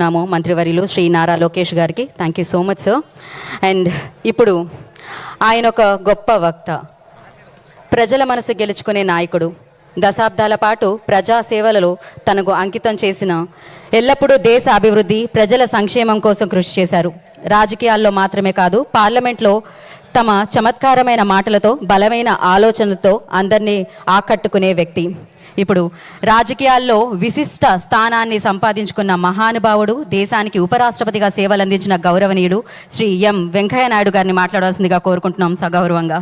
నాము మంత్రివర్యులు శ్రీ నారా లోకేష్ గారికి thank you so much sir. And ఇప్పుడు ఆయన ఒక గొప్ప వక్త, ప్రజల మనసు గెలుచుకునే నాయకుడు, దశాబ్దాల పాటు ప్రజా సేవలలో తనకు అంకితం చేసిన, ఎల్లప్పుడూ దేశ అభివృద్ధి ప్రజల సంక్షేమం కోసం కృషి చేశారు. రాజకీయాల్లో మాత్రమే కాదు, పార్లమెంట్లో తమ చమత్కారమైన మాటలతో బలమైన ఆలోచనలతో అందరినీ ఆకట్టుకునే వ్యక్తి. ఇప్పుడు రాజకీయాల్లో విశిష్ట స్థానాన్ని సంపాదించుకున్న మహానుభావుడు, దేశానికి ఉపరాష్ట్రపతిగా సేవలు అందించిన గౌరవనీయుడు శ్రీ ఎం వెంకయ్య నాయుడు గారిని మాట్లాడాల్సిందిగా కోరుకుంటున్నాం సగౌరవంగా.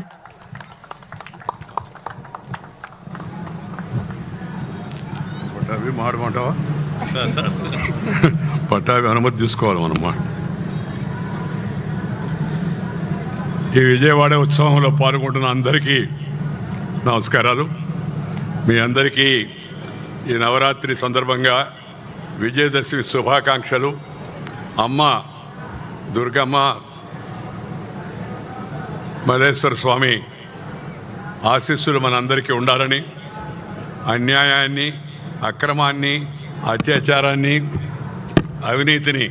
పట్టాభి అనుమతి తీసుకోవాలి మనమాట. ఈ విజయవాడ ఉత్సవంలో పాల్గొంటున్న అందరికీ నమస్కారాలు. మీ అందరికీ ఈ నవరాత్రి సందర్భంగా విజయదశమి శుభాకాంక్షలు. అమ్మ దుర్గమ్మ మల్లేశ్వర స్వామి ఆశీస్సులు మనందరికీ ఉండాలని, అన్యాయాన్ని, అక్రమాన్ని, అత్యాచారాన్ని, అవినీతిని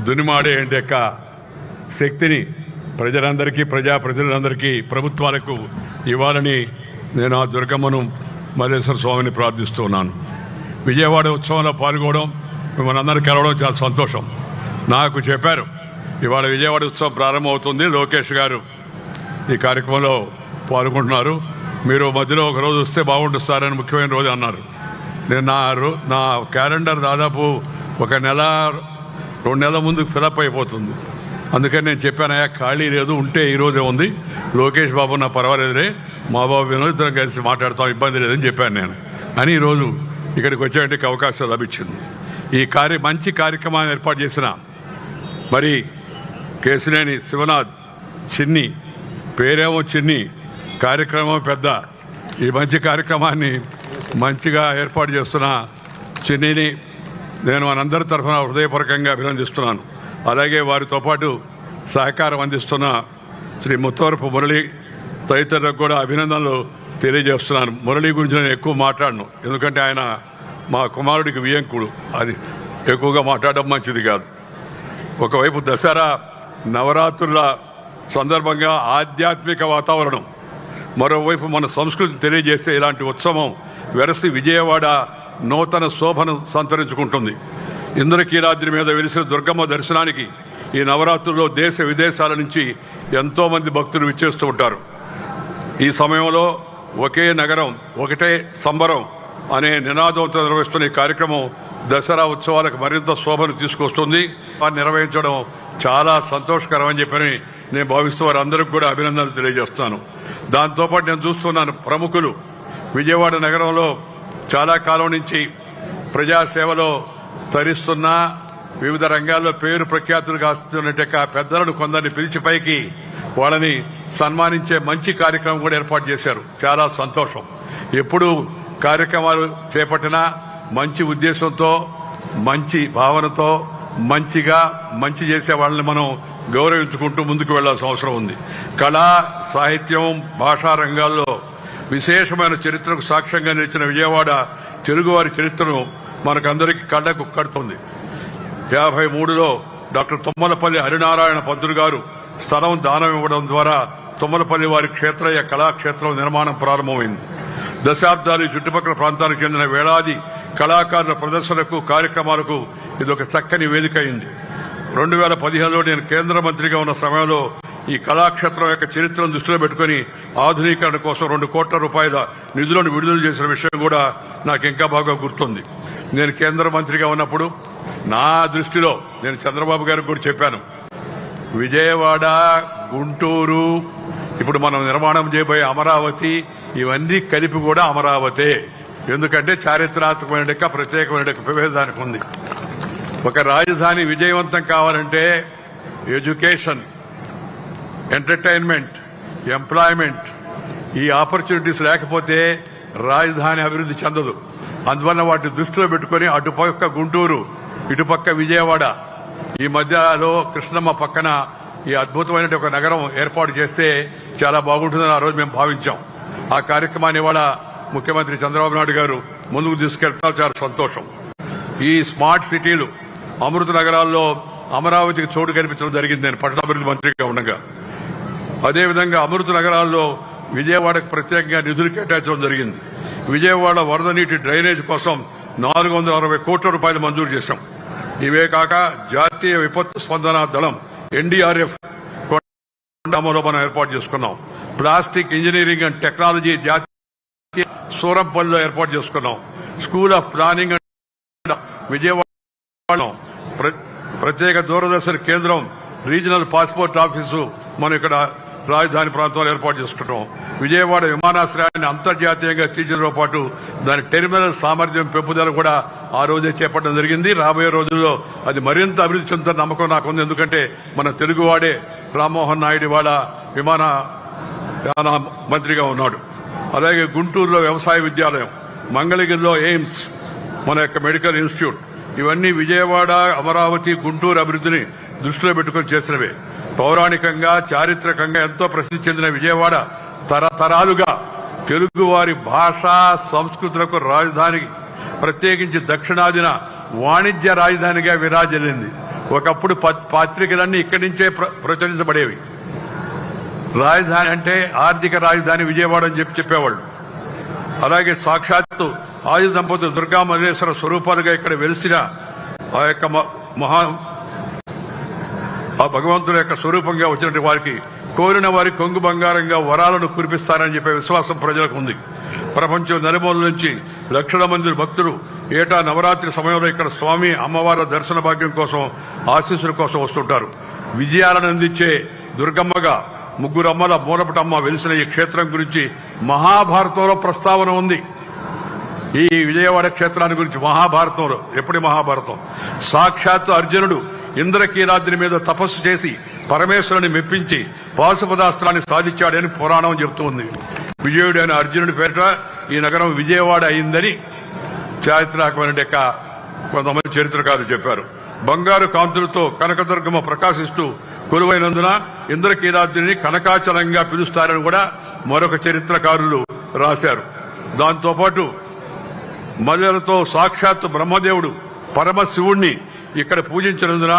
దునిమాడే యొక్క శక్తిని ప్రజలందరికీ, ప్రజలందరికీ, ప్రభుత్వాలకు ఇవ్వాలని నేను ఆ దుర్గమ్మను మల్లేశ్వర స్వామిని ప్రార్థిస్తున్నాను. విజయవాడ ఉత్సవంలో పాల్గొనడం, మిమ్మల్ని అందరూ కలవడం చాలా సంతోషం. నాకు చెప్పారు ఇవాళ విజయవాడ ఉత్సవం ప్రారంభమవుతుంది, లోకేష్ గారు ఈ కార్యక్రమంలో పాల్గొంటున్నారు, మీరు మధ్యలో ఒక రోజు వస్తే బాగుంటుంది సార్ అని ముఖ్యమైన రోజు అన్నారు. నేను నా క్యాలెండర్ దాదాపు 1 నెల 2 నెలల ముందు ఫిలప్ అయిపోతుంది. అందుకని నేను చెప్పానయ్యా ఖాళీ లేదు, ఉంటే ఈరోజే ఉంది, లోకేష్ బాబు నా పర్వాలేదులే, మా బాబు ఇద్దరం కలిసి మాట్లాడతాం, ఇబ్బంది లేదని చెప్పాను నేను. అని ఈరోజు ఇక్కడికి వచ్చేటికి అవకాశం లభించింది. ఈ మంచి కార్యక్రమాన్ని ఏర్పాటు చేసిన మరి కేశినేని శివనాథ్, చిన్ని పేరేమో చిన్ని, కార్యక్రమం పెద్ద, ఈ మంచి కార్యక్రమాన్ని మంచిగా ఏర్పాటు చేస్తున్న చిన్నిని నేను మనందరి తరఫున హృదయపూర్వకంగా అభినందిస్తున్నాను. అలాగే వారితో పాటు సహకారం అందిస్తున్న శ్రీ ముత్తవరపు మురళి తదితరులకు కూడా అభినందనలు తెలియజేస్తున్నాను. మురళి గురించి నేను ఎక్కువ మాట్లాడను, ఎందుకంటే ఆయన మా కుమారుడికి వియంకుడు, అది ఎక్కువగా మాట్లాడడం మంచిది కాదు. ఒకవైపు దసరా నవరాత్రుల సందర్భంగా ఆధ్యాత్మిక వాతావరణం, మరోవైపు మన సంస్కృతిని తెలియజేసే ఇలాంటి ఉత్సవం వెరసి విజయవాడ నూతన శోభను సంతరించుకుంటుంది. ఇంద్రకీలాద్రి మీద వెలిసిన దుర్గమ్మ దర్శనానికి ఈ నవరాత్రుల్లో దేశ విదేశాల నుంచి ఎంతోమంది భక్తులు విచ్చేస్తూ ఉంటారు. ఈ సమయంలో ఒకే నగరం ఒకటే సంబరం అనే నినాదంతో నిర్వహిస్తున్న ఈ కార్యక్రమం దసరా ఉత్సవాలకు మరింత శోభను తీసుకొస్తుంది. నిర్వహించడం చాలా సంతోషకరం అని చెప్పని నేను భావిస్తూ వారందరికీ కూడా అభినందనలు తెలియజేస్తాను. దాంతోపాటు నేను చూస్తున్నాను, ప్రముఖులు విజయవాడ నగరంలో చాలా కాలం నుంచి ప్రజాసేవలో తరిస్తున్న, వివిధ రంగాల్లో పేరు ప్రఖ్యాతులు కాస్తున్నట్టు పెద్దలను కొందరిని పిలిచి పైకి వాళ్ళని సన్మానించే మంచి కార్యక్రమం కూడా ఏర్పాటు చేశారు. చాలా సంతోషం. ఎప్పుడు కార్యక్రమాలు చేపట్టినా మంచి ఉద్దేశంతో, మంచి భావనతో, మంచి చేసే వాళ్ళని మనం గౌరవించుకుంటూ ముందుకు వెళ్లాల్సిన అవసరం ఉంది. కళా, సాహిత్యం, భాషా రంగాల్లో విశేషమైన చరిత్రకు సాక్ష్యంగా నిలిచిన విజయవాడ తెలుగువారి చరిత్రను మనకందరికీ కళ్ళకు కడుతుంది. 53లో డాక్టర్ తుమ్మలపల్లి హరినారాయణ పంతులు గారు స్థలం దానం ఇవ్వడం ద్వారా తుమ్మలపల్లి వారి క్షేత్రయ్య కళాక్షేత్రం నిర్మాణం ప్రారంభమైంది. దశాబ్దాలు చుట్టుపక్కల ప్రాంతానికి చెందిన వేలాది కళాకారుల ప్రదర్శనకు, కార్యక్రమాలకు ఇదొక చక్కని వేదిక అయింది. 2015లో నేను కేంద్ర మంత్రిగా ఉన్న సమయంలో ఈ కళాక్షేత్రం యొక్క చరిత్రను దృష్టిలో పెట్టుకుని ఆధునీకరణ కోసం 2 కోట్ల రూపాయల నిధులను విడుదల చేసిన విషయం కూడా నాకు ఇంకా బాగా గుర్తుంది. నేను కేంద్ర మంత్రిగా ఉన్నప్పుడు నా దృష్టిలో నేను చంద్రబాబు గారికి కూడా చెప్పాను, విజయవాడ, గుంటూరు, ఇప్పుడు మనం నిర్మాణం చేయబోయే అమరావతి, ఇవన్నీ కలిపి కూడా అమరావతే. ఎందుకంటే చారిత్రాత్మకమైన ప్రత్యేకమైన విభేదానికి ఉంది. ఒక రాజధాని విజయవంతం కావాలంటే ఎడ్యుకేషన్, ఎంటర్టైన్మెంట్, ఎంప్లాయ్మెంట్, ఈ ఆపర్చునిటీస్ లేకపోతే రాజధాని అభివృద్ధి చెందదు. అందువల్ల వాటిని దృష్టిలో పెట్టుకుని అటుపక్క గుంటూరు, ఇటుపక్క విజయవాడ, ఈ మధ్యలో కృష్ణమ్మ పక్కన ఈ అద్భుతమైన ఒక నగరం ఏర్పాటు చేస్తే చాలా బాగుంటుందని ఆ రోజు మేము భావించాం. ఆ కార్యక్రమాన్ని ఇవాళ ముఖ్యమంత్రి చంద్రబాబు నాయుడు గారు ముందుకు తీసుకెళ్తారు. చాలా సంతోషం. ఈ స్మార్ట్ సిటీలు అమృత నగరాల్లో అమరావతికి చోటు కల్పించడం జరిగింది నేను పట్టణాభివృద్ధి మంత్రిగా ఉండగా. అదేవిధంగా అమృత నగరాల్లో విజయవాడకు ప్రత్యేకంగా నిధులు కేటాయించడం జరిగింది. విజయవాడ వరద నీటి డ్రైనేజ్ కోసం 460 కోట్ల రూపాయలు మంజూరు చేశాం. ఇవే కాక జాతీయ విపత్తు స్పందన దళం NDRF కొండమలో మనం ఏర్పాటు చేసుకున్నాం. ప్లాస్టిక్ ఇంజనీరింగ్ అండ్ టెక్నాలజీ జాతీయ సూరంపల్లిలో ఏర్పాటు చేసుకున్నాం. School of planning and Vijayawada ప్రత్యేక దూరదర్శన్ కేంద్రం, రీజనల్ పాస్పోర్ట్ ఆఫీసు మనం ఇక్కడ రాజధాని ప్రాంతంలో ఏర్పాటు చేసుకుంటాం. విజయవాడ విమానాశ్రయాన్ని అంతర్జాతీయంగా తీర్చడంతో పాటు దాని టెర్మినల్ సామర్థ్యం పెంపుదల కూడా ఆ రోజే చేపట్టడం జరిగింది. రాబోయే రోజుల్లో అది మరింత అభివృద్ధి చెందుతున్న నమ్మకం నాకు ఉంది. ఎందుకంటే మన తెలుగువాడే రామ్మోహన్ నాయుడు వాళ్ళ విమానయాన మంత్రిగా ఉన్నాడు. అలాగే గుంటూరులో వ్యవసాయ విద్యాలయం, మంగళగిరిలో ఎయిమ్స్, మన యొక్క మెడికల్ ఇన్స్టిట్యూట్, ఇవన్నీ విజయవాడ, అమరావతి, గుంటూరు అభివృద్ధిని దృష్టిలో పెట్టుకుని చేసినవే. పౌరాణికంగా, చారిత్రకంగా ఎంతో ప్రసిద్ధి చెందిన విజయవాడ తరతరాలుగా తెలుగువారి భాషా సంస్కృతులకు రాజధాని, ప్రత్యేకించి దక్షిణాదిన వాణిజ్య రాజధానిగా విరాజిల్లింది. ఒకప్పుడు పత్రికలన్నీ ఇక్కడి నుంచే ప్రచురించబడేవి. రాజధాని అంటే ఆర్థిక రాజధాని విజయవాడ అని చెప్పేవాళ్ళు. అలాగే సాక్షాత్తు ఆది దంపతులు దుర్గా మల్లేశ్వర స్వరూపాలుగా ఇక్కడ వెలిసిన ఆ యొక్క ఆ భగవంతుల యొక్క స్వరూపంగా వచ్చినటువంటి వారికి కోరిన వారి కొంగు బంగారంగా వరాలను కురిపిస్తారని చెప్పే విశ్వాసం ప్రజలకు ఉంది. ప్రపంచం నలుమూల నుంచి లక్షల మంది భక్తులు ఏటా నవరాత్రి సమయంలో ఇక్కడ స్వామి అమ్మవారి దర్శన భాగ్యం కోసం, ఆశీస్సుల కోసం వస్తుంటారు. విజయాలను అందించే దుర్గమ్మగా ముగ్గురు అమ్మల మూలపటమ్మ వెలిసిన ఈ క్షేత్రం గురించి మహాభారతంలో ప్రస్తావన ఉంది. ఈ విజయవాడ క్షేత్రాన్ని గురించి మహాభారతంలో, ఎప్పటి మహాభారతం, సాక్షాత్తు అర్జునుడు ఇంద్రకీలాద్రి మీద తపస్సు చేసి పరమేశ్వరుని మెప్పించి పాశుపదాస్త్రాన్ని సాధించాడని పురాణం చెబుతుంది. విజయుడైన అర్జునుడి పేరిట ఈ నగరం విజయవాడ అయిందని చారిత్రాత్మక కొంతమంది చరిత్రకారులు చెప్పారు. బంగారు కాంతులతో కనకదుర్గమ్మ ప్రకాశిస్తూ కొలువైనందున ఇంద్రకీలాద్రిని కనకాచలంగా పిలుస్తారని కూడా మరొక చరిత్రకారులు రాశారు. దాంతోపాటు మల్లెలతో సాక్షాత్తు బ్రహ్మదేవుడు పరమశివుణ్ణి ఇక్కడ పూజించినందున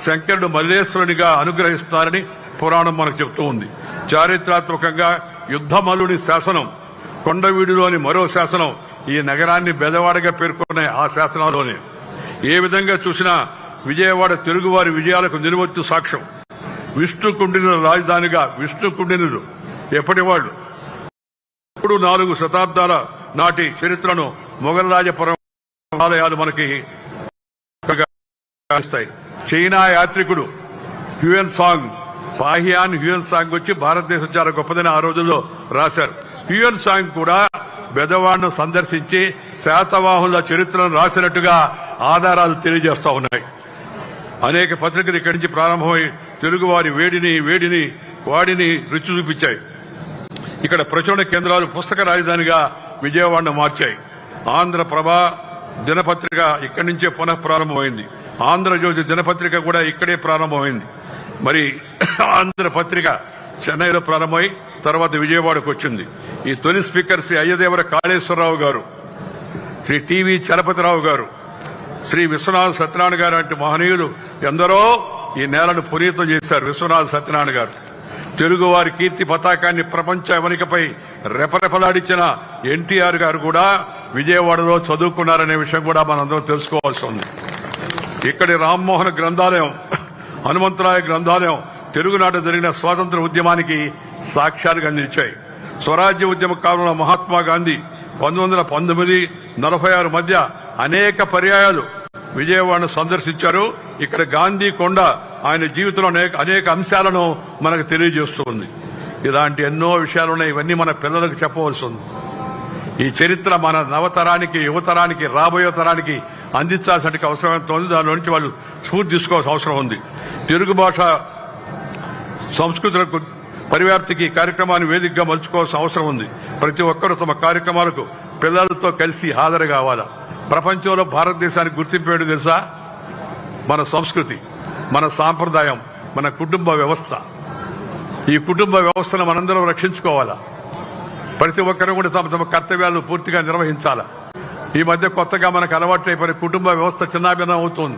శంకరుడు మల్లేశ్వరునిగా అనుగ్రహిస్తారని పురాణం మనకు చెబుతూ ఉంది. చారిత్రాత్మకంగా యుద్ధమల్లుని శాసనం, కొండవీడులోని మరో శాసనం ఈ నగరాన్ని బెదవాడగా పేర్కొనే ఆ శాసనంలోనే. ఏ విధంగా చూసినా విజయవాడ తెలుగువారి విజయాలకు నిలువెత్తు సాక్ష్యం. విష్ణు కుండినుల రాజధానిగా విష్ణు కుండినులు ఎప్పటివాళ్లు 3-4 శతాబ్దాల నాటి చరిత్రను మొఘల్ రాజపురం ఆలయాలు మనకి ఇస్తాయి. చైనా యాత్రికుడు Hiuen Tsang, Fahien Hiuen Tsang వచ్చి భారతదేశం చాలా గొప్పదని ఆ రోజుల్లో రాశారు. హ్యూయన్ సాంగ్ కూడా బెదవాడను సందర్శించి శాతవాహనుల చరిత్రను రాసినట్టుగా ఆధారాలు తెలియజేస్తా ఉన్నాయి. అనేక పత్రికలు ఇక్కడి నుంచి ప్రారంభమై తెలుగువారి వాడిని రుచి చూపించాయి. ఇక్కడ ప్రచురణ కేంద్రాలు పుస్తక రాజధానిగా విజయవాడను మార్చాయి. ఆంధ్రప్రభ దినపత్రిక ఇక్కడి నుంచే పునః ప్రారంభమైంది. ఆంధ్రజ్యోతి దినపత్రిక కూడా ఇక్కడే ప్రారంభమైంది. మరి ఆంధ్రపత్రిక చెన్నైలో ప్రారంభమై తర్వాత విజయవాడకు వచ్చింది. ఈ తొలి స్పీకర్ శ్రీ అయ్యదేవర కాళేశ్వరరావు గారు, శ్రీ టీవీ చలపతిరావు గారు, శ్రీ విశ్వనాథ సత్యనారాయణ గారు వంటి మహనీయులు ఎందరో ఈ నేలను పునీతం చేశారు. విశ్వనాథ సత్యనారాయణ గారు తెలుగువారి కీర్తి పతాకాన్ని ప్రపంచ అమరికపై రెపరెపలాడించిన ఎన్టీఆర్ గారు కూడా విజయవాడలో చదువుకున్నారనే విషయం కూడా మనందరం తెలుసుకోవాల్సి ఉంది. ఇక్కడి రామ్మోహన గ్రంథాలయం, హనుమంతరాయ గ్రంథాలయం తెలుగునాట జరిగిన స్వాతంత్ర ఉద్యమానికి సాక్ష్యాలుగా నిలిచాయి. స్వరాజ్య ఉద్యమ కాలంలో మహాత్మా గాంధీ 1919-46 మధ్య అనేక పర్యాయాలు విజయవాడను సందర్శించారు. ఇక్కడ గాంధీ కొండ ఆయన జీవితంలో అనేక అంశాలను మనకు తెలియజేస్తుంది. ఇలాంటి ఎన్నో విషయాలున్నాయి. ఇవన్నీ మన పిల్లలకు చెప్పవలసి ఉంది. ఈ చరిత్ర మన నవతరానికి, యువతరానికి, రాబోయే తరానికి అందించాల్సిన అవసరం ఎంత ఉంది. దాని నుంచి వాళ్ళు స్ఫూర్తి తీసుకోవాల్సిన అవసరం ఉంది. తెలుగు భాష సంస్కృతులకు పరివ్యాప్తికి కార్యక్రమాన్ని వేదికగా మలుచుకోవాల్సిన అవసరం ఉంది. ప్రతి ఒక్కరూ తమ కార్యక్రమాలకు పిల్లలతో కలిసి హాజరు కావాలా. ప్రపంచంలో భారతదేశానికి గుర్తింపు ఏంటో తెలుసా? మన సంస్కృతి, మన సాంప్రదాయం, మన కుటుంబ వ్యవస్థ. ఈ కుటుంబ వ్యవస్థను మనందరం రక్షించుకోవాలా. ప్రతి ఒక్కరూ కూడా తమ తమ కర్తవ్యాలను పూర్తిగా నిర్వహించాలా. ఈ మధ్య కొత్తగా మనకు అలవాటు అయిపోయిన కుటుంబ వ్యవస్థ చిన్నాభిన్నం అవుతుంది.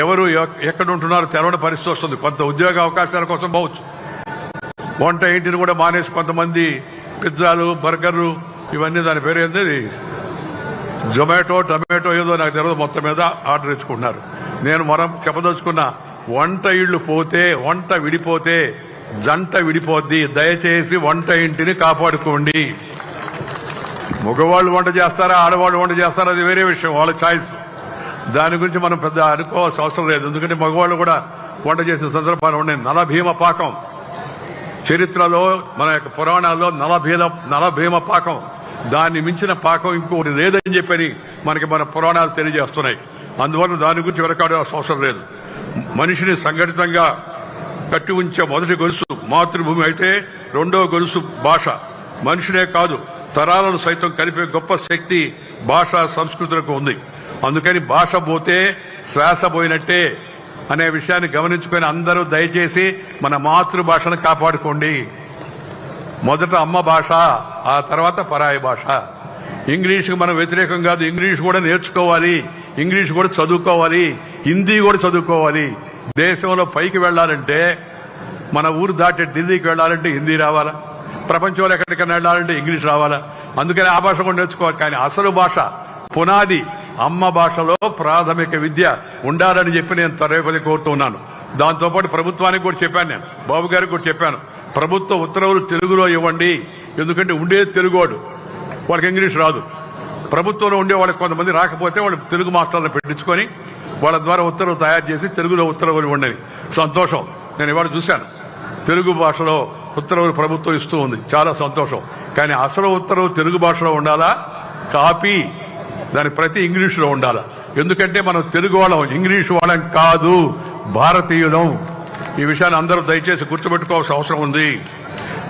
ఎవరు ఎక్కడ ఉంటున్నారో తెలవని పరిస్థితి వస్తుంది. కొంత ఉద్యోగ అవకాశాల కోసం పోవచ్చు. వంట ఇంటిని కూడా మానేసి కొంతమంది పిజ్జాలు, బర్గర్లు, ఇవన్నీ దాని పేరు ఏంది, జొమాటో, టమాటో ఏదో నాకు తెలియదు, మొత్తం మీద ఆర్డర్ ఇచ్చుకుంటున్నారు. నేను మనం చెప్పదలుచుకున్న, వంట ఇళ్ళు పోతే, వంట విడిపోతే జంట విడిపోద్ది. దయచేసి వంట ఇంటిని కాపాడుకోండి. మగవాళ్ళు వంట చేస్తారా, ఆడవాళ్ళు వంట చేస్తారా, అది వేరే విషయం, వాళ్ళ ఛాయిస్. దాని గురించి మనం పెద్ద అనుకోవాల్సిన అవసరం లేదు. ఎందుకంటే మగవాళ్ళు కూడా వంట చేసిన సందర్భాలు ఉన్నాయి. నలభీమ పాకం చరిత్రలో, మన యొక్క పురాణాల్లో నలభీమ పాకం, దాన్ని మించిన పాకం ఇంకోటి లేదని చెప్పని మనకి మన పురాణాలు తెలియజేస్తున్నాయి. అందువల్ల దాని గురించి వెనకాడాల్సిన అవసరం లేదు. మనిషిని సంఘటితంగా కట్టి ఉంచే మొదటి గొలుసు మాతృభూమి అయితే, రెండో గొలుసు భాష. మనిషినే కాదు, తరాలను సైతం కలిపే గొప్ప శక్తి భాష, సంస్కృతులకు ఉంది. అందుకని భాష పోతే శ్వాస పోయినట్టే అనే విషయాన్ని గమనించుకొని అందరూ దయచేసి మన మాతృభాషను కాపాడుకోండి. మొదట అమ్మ భాష, ఆ తర్వాత పరాయి భాష. ఇంగ్లీష్కి మనం వ్యతిరేకం కాదు, ఇంగ్లీష్ కూడా నేర్చుకోవాలి, ఇంగ్లీష్ కూడా చదువుకోవాలి, హిందీ కూడా చదువుకోవాలి. దేశంలో పైకి వెళ్లాలంటే, మన ఊరు దాటి ఢిల్లీకి వెళ్లాలంటే హిందీ రావాలా, ప్రపంచంలో ఎక్కడికైనా వెళ్లాలంటే ఇంగ్లీష్ రావాలా. అందుకని ఆ భాష కూడా నేర్చుకోవాలి. కానీ అసలు భాష, పునాది అమ్మ భాషలో ప్రాథమిక విద్య ఉండాలని చెప్పి నేను తరగతి కోరుతున్నాను. దాంతోపాటు ప్రభుత్వానికి కూడా చెప్పాను, నేను బాబు గారికి కూడా చెప్పాను, ప్రభుత్వ ఉత్తర్వులు తెలుగులో ఇవ్వండి. ఎందుకంటే ఉండేది తెలుగువాడు, వాళ్ళకి ఇంగ్లీష్ రాదు. ప్రభుత్వంలో ఉండే వాళ్ళకి కొంతమంది రాకపోతే వాళ్ళు తెలుగు మాస్టర్లను పెట్టించుకొని వాళ్ళ ద్వారా ఉత్తర్వులు తయారు చేసి తెలుగులో ఉత్తర్వులు ఇవ్వండి. సంతోషం. నేను ఇవాళ చూశాను, తెలుగు భాషలో ఉత్తర్వులు ప్రభుత్వం ఇస్తూ ఉంది, చాలా సంతోషం. కానీ అసలు ఉత్తర్వులు తెలుగు భాషలో ఉండాలా, కాపీ దాని ప్రతి ఇంగ్లీషులో ఉండాలా. ఎందుకంటే మనం తెలుగు వాళ్ళం, ఇంగ్లీష్ వాళ్ళం కాదు, భారతీయులం. ఈ విషయాన్ని అందరూ దయచేసి గుర్తుపెట్టుకోవాల్సిన అవసరం ఉంది.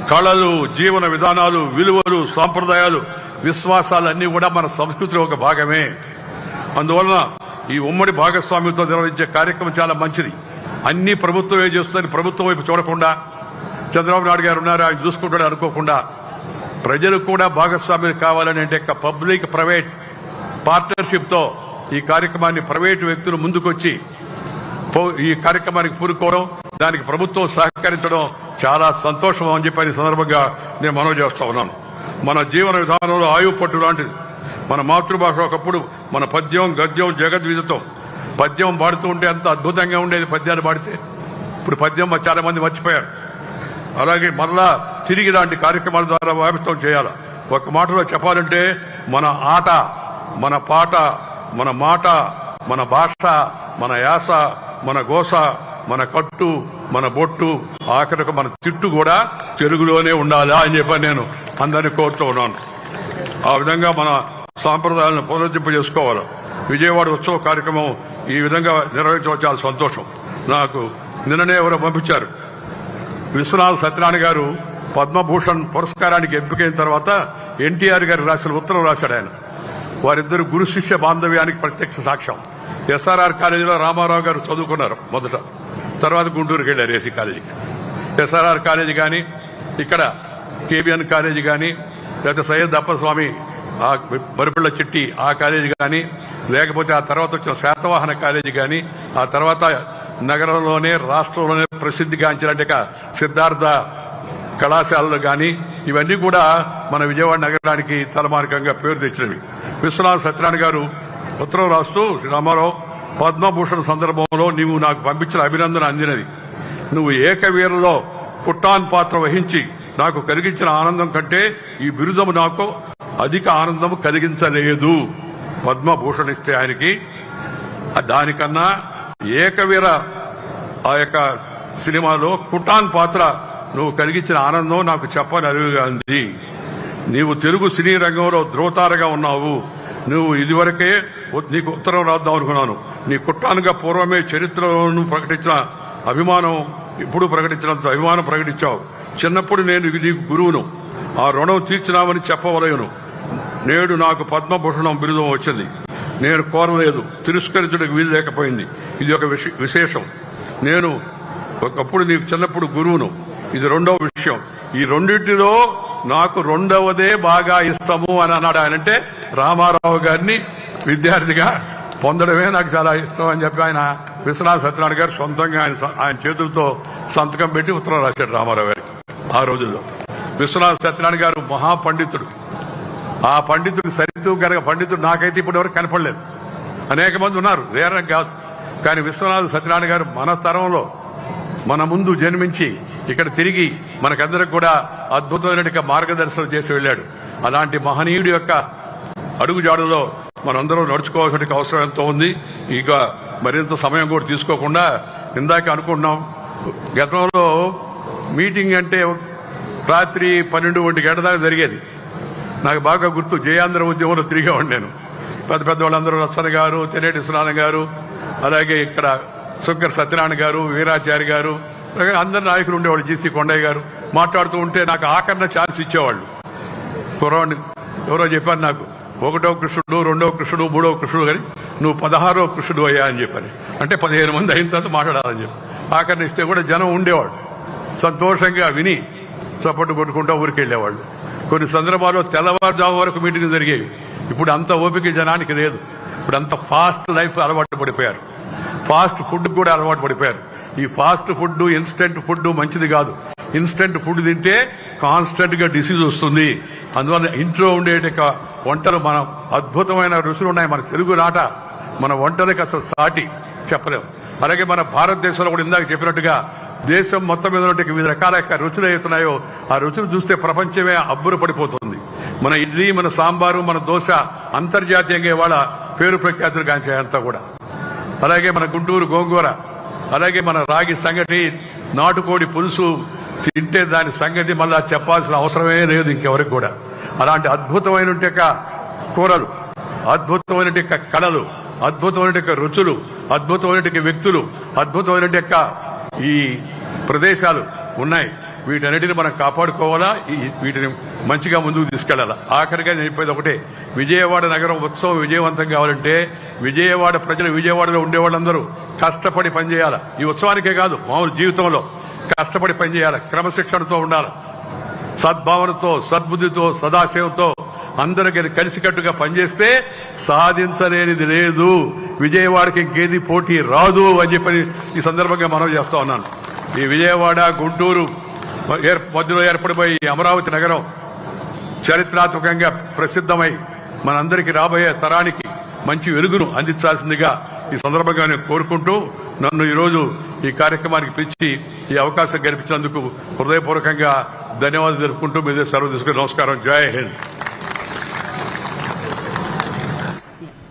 కళలు, జీవన విధానాలు, విలువలు, సాంప్రదాయాలు, విశ్వాసాలు అన్నీ కూడా మన సంస్కృతిలో ఒక భాగమే. అందువలన ఈ ఉమ్మడి భాగస్వామ్యంతో నిర్వహించే కార్యక్రమం చాలా మంచిది. అన్ని ప్రభుత్వమే చేస్తుందని ప్రభుత్వం వైపు చూడకుండా, చంద్రబాబు నాయుడు గారు ఉన్నారు ఆయన చూసుకుంటాడు అనుకోకుండా, ప్రజలు కూడా భాగస్వామ్యం కావాలని అంటే పబ్లిక్ ప్రైవేట్ పార్ట్నర్షిప్ తో ఈ కార్యక్రమాన్ని ప్రైవేటు వ్యక్తులు ముందుకొచ్చి ఈ కార్యక్రమానికి పూనుకోవడం, దానికి ప్రభుత్వం సహకరించడం చాలా సంతోషం అని చెప్పి ఈ సందర్భంగా నేను మనవి చేస్తా ఉన్నాను. మన జీవన విధానంలో ఆయువు పట్టు లాంటిది. మన మాతృభాష ఒకప్పుడు మన పద్యం, గద్యం, జగద్విదితం. పద్యం పాడుతూ ఉంటే ఎంత అద్భుతంగా ఉండేది పద్యాన్ని పాడితే. ఇప్పుడు పద్యం చాలా మంది మర్చిపోయారు. అలాగే మరలా తిరిగి ఇలాంటి కార్యక్రమాల ద్వారా వ్యాపితం చేయాలి. ఒక మాటలో చెప్పాలంటే, మన ఆట, మన పాట, మన మాట, మన భాష, మన యాస, మన గోస, మన కట్టు, మన బొట్టు, ఆఖరికి మన తిట్టు కూడా తెలుగులోనే ఉండాలా అని చెప్పి నేను అందరినీ కోరుతూ ఉన్నాను. ఆ విధంగా మన సాంప్రదాయాలను పునరుద్ధరింపజేసుకోవాలి. విజయవాడ ఉత్సవ కార్యక్రమం ఈ విధంగా నిర్వహించడం చాలా సంతోషం. నాకు నిన్ననే ఎవరో పంపించారు, విశ్వనాథ్ సత్యనారాయణ గారు పద్మభూషణ్ పురస్కారానికి ఎంపికైన తర్వాత ఎన్టీఆర్ గారికి రాసిన ఉత్తరం రాశాడు ఆయన. వారిద్దరు గురు శిష్య బాంధవ్యానికి ప్రత్యక్ష సాక్ష్యం. ఎస్ఆర్ఆర్ కాలేజీలో రామారావు గారు చదువుకున్నారు మొదట, తర్వాత గుంటూరుకి వెళ్ళారు ఏసీ కాలేజీకి. ఎస్ఆర్ఆర్ కాలేజీ కానీ, ఇక్కడ కేబిఎన్ కాలేజీ కానీ, లేకపోతే సయ్యద్ అప్పస్వామి ఆ బరిపిళ్ల చిట్టి ఆ కాలేజీ కానీ, లేకపోతే ఆ తర్వాత వచ్చిన శాతవాహన కాలేజీ కానీ, ఆ తర్వాత నగరంలోనే రాష్ట్రంలోనే ప్రసిద్ధిగాంచిన సిద్ధార్థ కళాశాలలు కానీ, ఇవన్నీ కూడా మన విజయవాడ నగరానికి తలమానికంగా పేరు తెచ్చినవి. విశ్వనాథ్ సత్యనారాయణ గారు ఉత్తరం రాస్తూ, రామారావు, పద్మభూషణ్ సందర్భంలో నీవు నాకు పంపించిన అభినందన అందినది. నువ్వు ఏకవీరలో కుట్టాన్ పాత్ర వహించి నాకు కలిగించిన ఆనందం కంటే ఈ బిరుదము నాకు అధిక ఆనందం కలిగించలేదు. పద్మభూషణ్ ఇస్తే ఆయనకి, దానికన్నా ఏకవీర ఆ యొక్క సినిమాలో కుటాన్ పాత్ర నువ్వు కలిగించిన ఆనందం నాకు చెప్పని అరువుగా ఉంది. నీవు తెలుగు సినీ రంగంలో ధ్రువతారగా ఉన్నావు. నువ్వు ఇదివరకే నీకు ఉత్తరం రాద్దాం అనుకున్నాను. నీ కుట్టానుగా పూర్వమే చరిత్రను ప్రకటించిన అభిమానం, ఇప్పుడు ప్రకటించినంత అభిమానం ప్రకటించావు. చిన్నప్పుడు నేను నీకు గురువును, ఆ రుణం తీర్చినామని చెప్పవలేను. నేడు నాకు పద్మభూషణం బిరుదం వచ్చింది. నేను కోరలేదు, తిరస్కరించడానికి వీలు లేకపోయింది. ఇది ఒక విశేషం. నేను ఒకప్పుడు నీకు చిన్నప్పుడు గురువును, ఇది రెండవ విషయం. ఈ రెండింటిలో నాకు రెండవదే బాగా ఇష్టము అని అన్నాడు. ఆయన అంటే రామారావు గారిని విద్యార్థిగా పొందడమే నాకు చాలా ఇష్టం అని చెప్పి ఆయన విశ్వనాథ సత్యనారాయణ గారు సొంతంగా ఆయన చేతులతో సంతకం పెట్టి ఉత్తరం రాశాడు రామారావు గారికి. ఆ రోజుల్లో విశ్వనాథ సత్యనారాయణ గారు మహాపండితుడు. ఆ పండితుడు సరితూ గనక పండితుడు నాకైతే ఇప్పటివరకు కనపడలేదు. అనేక మంది ఉన్నారు, వేరే కాదు. కానీ విశ్వనాథ సత్యనారాయణ గారు మన తరంలో మన ముందు జన్మించి ఇక్కడ తిరిగి మనకందరికి కూడా అద్భుతమైన మార్గదర్శనం చేసి వెళ్ళాడు. అలాంటి మహనీయుడి యొక్క అడుగుజాడులో మనందరం నడుచుకోవాల్సిన అవసరం ఎంతో ఉంది. ఇక మరింత సమయం కూడా తీసుకోకుండా ఇందాక అనుకుంటున్నాం, గతంలో మీటింగ్ అంటే రాత్రి 12-1 గంటల దాకా జరిగేది. నాకు బాగా గుర్తు, జయాంధ్ర ఉద్యమంలో తిరిగేవాడిని నేను. పెద్ద వాళ్ళందరూ రచ్చన గారు, తెనేటి విశ్వనాథం గారు, అలాగే ఇక్కడ శంకర్ సత్యనారాయణ గారు, వీరాచారి గారు, అందరు నాయకులు ఉండేవాళ్ళు. జీసీ కొండయ్య గారు మాట్లాడుతూ ఉంటే నాకు ఆఖరణ ఛాన్స్ ఇచ్చేవాళ్ళు. కుర్రాడిని ఎవరో చెప్పారు నాకు, 1వ కృష్ణుడు, 2వ కృష్ణుడు, 3వ కృష్ణుడు, కానీ నువ్వు 16వ కృష్ణుడు అయ్యా అని చెప్పని. అంటే 15 మంది అయిన తర్వాత మాట్లాడాలని చెప్పి ఆఖరణ ఇస్తే కూడా జనం ఉండేవాడు. సంతోషంగా విని చప్పట్లు కొట్టుకుంటూ ఊరికి వెళ్ళేవాళ్ళు. కొన్ని సందర్భాల్లో తెల్లవారుజాము వరకు మీటింగ్ జరిగేవి. ఇప్పుడు అంత ఓపిక జనానికి లేదు. ఇప్పుడు అంత ఫాస్ట్ లైఫ్ అలవాటు పడిపోయారు. ఫాస్ట్ ఫుడ్ కూడా అలవాటు పడిపోయారు. ఈ ఫాస్ట్ ఫుడ్, ఇన్స్టెంట్ ఫుడ్ మంచిది కాదు. ఇన్స్టెంట్ ఫుడ్ తింటే కాన్స్టెంట్ గా డిసీజ్ వస్తుంది. అందువల్ల ఇంట్లో ఉండే వంటలు, మన అద్భుతమైన రుచులు ఉన్నాయి. మన తెలుగు నాట మన వంటలకు అసలు సాటి చెప్పలేము. అలాగే మన భారతదేశంలో కూడా ఇందాక చెప్పినట్టుగా దేశం మొత్తం మీద ఉంటే వివిధ రకాల రుచులు అవుతున్నాయో ఆ రుచులు చూస్తే ప్రపంచమే అబ్బురపడిపోతుంది. మన ఇడ్లీ, మన సాంబారు, మన దోశ అంతర్జాతీయంగా ఇవాళ పేరు ప్రఖ్యాతులు గాంచాయంతా కూడా. అలాగే మన గుంటూరు గోంగూర, అలాగే మన రాగి సంగటి, నాటుకోడి పులుసు తింటే దాని సంగతి మళ్ళా చెప్పాల్సిన అవసరమే లేదు ఇంకెవరికి కూడా. అలాంటి అద్భుతమైన కూరలు, అద్భుతమైన కళలు, అద్భుతమైన రుచులు, అద్భుతమైన వ్యక్తులు, అద్భుతమైన ఈ ప్రదేశాలు ఉన్నాయి. వీటన్నిటిని మనం కాపాడుకోవాలా, వీటిని మంచిగా ముందుకు తీసుకెళ్లాలా. ఆఖరిగా నేను చెప్పేది ఒకటే, విజయవాడ నగరం ఉత్సవం విజయవంతం కావాలంటే విజయవాడ ప్రజలు, విజయవాడలో ఉండేవాళ్ళందరూ కష్టపడి పనిచేయాలి. ఈ ఉత్సవానికే కాదు, మామూలు జీవితంలో కష్టపడి పనిచేయాలి. క్రమశిక్షణతో ఉండాలి. సద్భావనతో, సద్బుద్ధితో, సదాశయంతో అందరికీ కలిసికట్టుగా పనిచేస్తే సాధించలేనిది లేదు. విజయవాడకి ఇంకేది పోటీ రాదు అని చెప్పని ఈ సందర్భంగా మనం చేస్తా ఉన్నాను. ఈ విజయవాడ, గుంటూరు మధ్యలో ఏర్పడిపోయి అమరావతి నగరం చరిత్రాత్మకంగా ప్రసిద్ధమై మనందరికీ రాబోయే తరానికి మంచి వెలుగును అందించాల్సిందిగా ఈ సందర్భంగా నేను కోరుకుంటూ, నన్ను ఈరోజు ఈ కార్యక్రమానికి పిలిచి ఈ అవకాశం కల్పించినందుకు హృదయపూర్వకంగా ధన్యవాదాలు తెలుపుకుంటూ మీద సెలవు తీసుకుని నమస్కారం. జై హింద్.